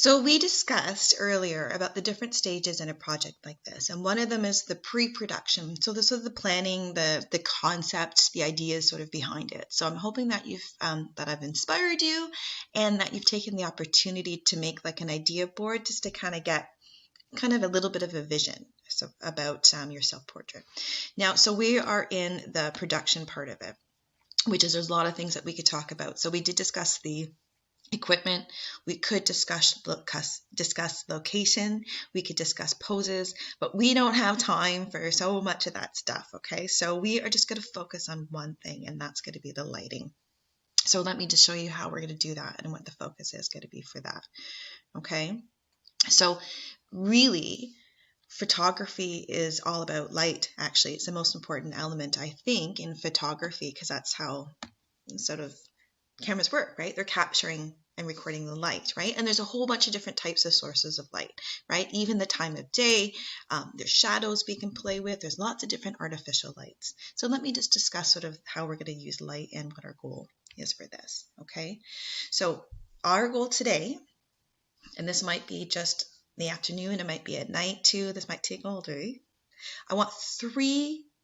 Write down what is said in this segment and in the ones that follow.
So we discussed earlier about the different stages in a project like this, and one of them is the pre-production. So this is the planning, the concepts, the ideas sort of behind it. So I'm hoping that that I've inspired you, and that you've taken the opportunity to make like an idea board just to kind of get kind of a little bit of a vision about your self-portrait. Now, so we are in the production part of it, which is there's a lot of things that we could talk about. So we did discuss the equipment, we could discuss location, we could discuss poses, but we don't have time for so much of that stuff, okay? So we are just going to focus on one thing, and that's going to be the lighting. So let me just show you how we're going to do that and what the focus is going to be for that, okay? So really, photography is all about light. Actually, it's the most important element, I think, in photography, because that's how sort of cameras work, right? They're capturing and recording the light, right? And there's a whole bunch of different types of sources of light, right? Even the time of day, there's shadows we can play with. There's lots of different artificial lights. So let me just discuss sort of how we're going to use light and what our goal is for this, okay? So our goal today, and this might be just in the afternoon, it might be at night too, this might take all day. I want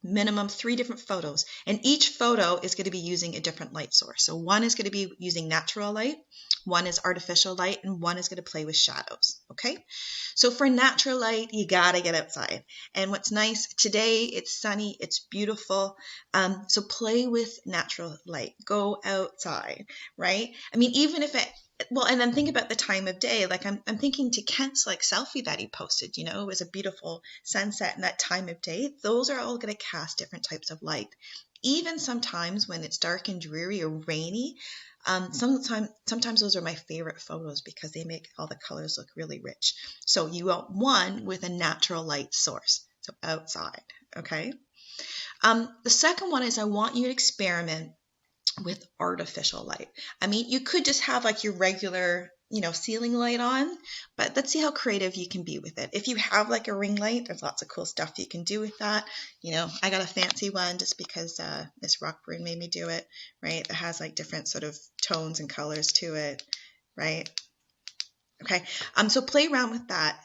minimum three different photos, and each photo is going to be using a different light source. So one is going to be using natural light, one is artificial light, and one is going to play with shadows, okay? So for natural light, you gotta get outside. And what's nice, today it's sunny, it's beautiful, so play with natural light. Go outside, right? I mean, even if and then think about the time of day. Like I'm thinking to Kent's like selfie that he posted, you know, it was a beautiful sunset in that time of day. Those are all going to cast different types of light. Even sometimes when it's dark and dreary or rainy, sometimes those are my favorite photos because they make all the colors look really rich. So you want one with a natural light source, so outside, okay? The second one is I want you to experiment with artificial light. I mean, you could just have like your regular, ceiling light on, but let's see how creative you can be with it. If you have like a ring light, there's lots of cool stuff you can do with that. I got a fancy one just because Miss Rockburn made me do it, right? It has like different sort of tones and colors to it, right? Okay, so play around with that.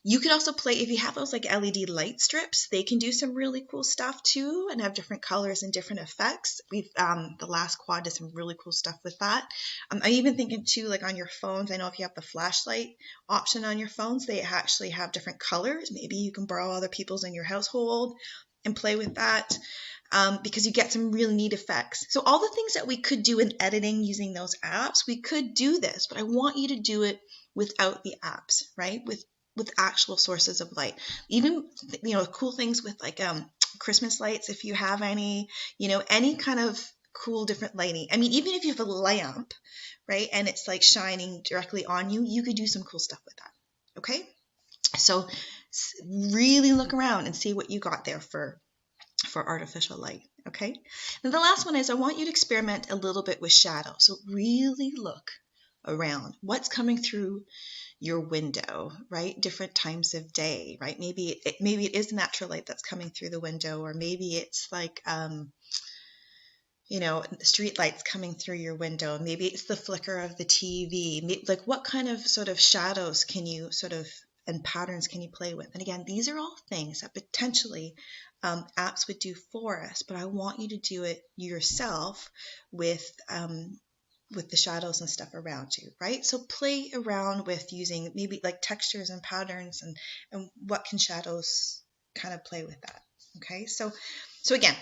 You can also play, if you have those like LED light strips, they can do some really cool stuff too and have different colors and different effects. The last quad did some really cool stuff with that. I'm even thinking too, like on your phones, I know if you have the flashlight option on your phones, they actually have different colors. Maybe you can borrow other people's in your household and play with that. Because you get some really neat effects. So all the things that we could do in editing using those apps, we could do this, but I want you to do it without the apps, right? With actual sources of light. Even, cool things with like Christmas lights, if you have any, any kind of cool different lighting. I mean, even if you have a lamp, right, and it's like shining directly on you, you could do some cool stuff with that, okay? So really look around and see what you got there for artificial light, okay? And the last one is I want you to experiment a little bit with shadow. So really look around. What's coming through your window, right? Different times of day, right? Maybe it is natural light that's coming through the window, or maybe it's like, street lights coming through your window. Maybe it's the flicker of the TV. Like what kind of sort of shadows can you and patterns can you play with? And again, these are all things that potentially apps would do for us, but I want you to do it yourself with the shadows and stuff around you, right? So play around with using maybe like textures and patterns and what can shadows kind of play with that, okay? So again,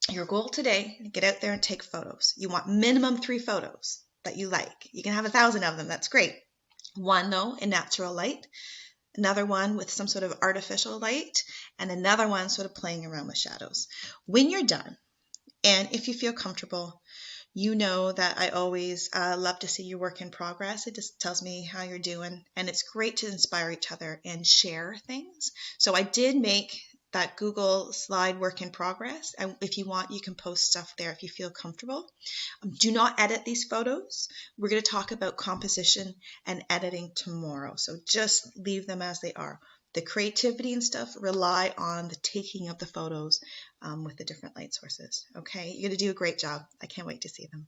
your goal today, get out there and take photos. You want minimum 3 photos that you like. You can have 1,000 of them, that's great. One though, in natural light, another one with some sort of artificial light, and another one sort of playing around with shadows. When you're done, and if you feel comfortable, you know that I always love to see your work in progress. It just tells me how you're doing, and it's great to inspire each other and share things. So I did make that Google slide work in progress, and if you want, you can post stuff there if you feel comfortable. Do not edit these photos. We're going to talk about composition and editing tomorrow, so just leave them as they are. The creativity and stuff rely on the taking of the photos with the different light sources. Okay, you're going to do a great job. I can't wait to see them.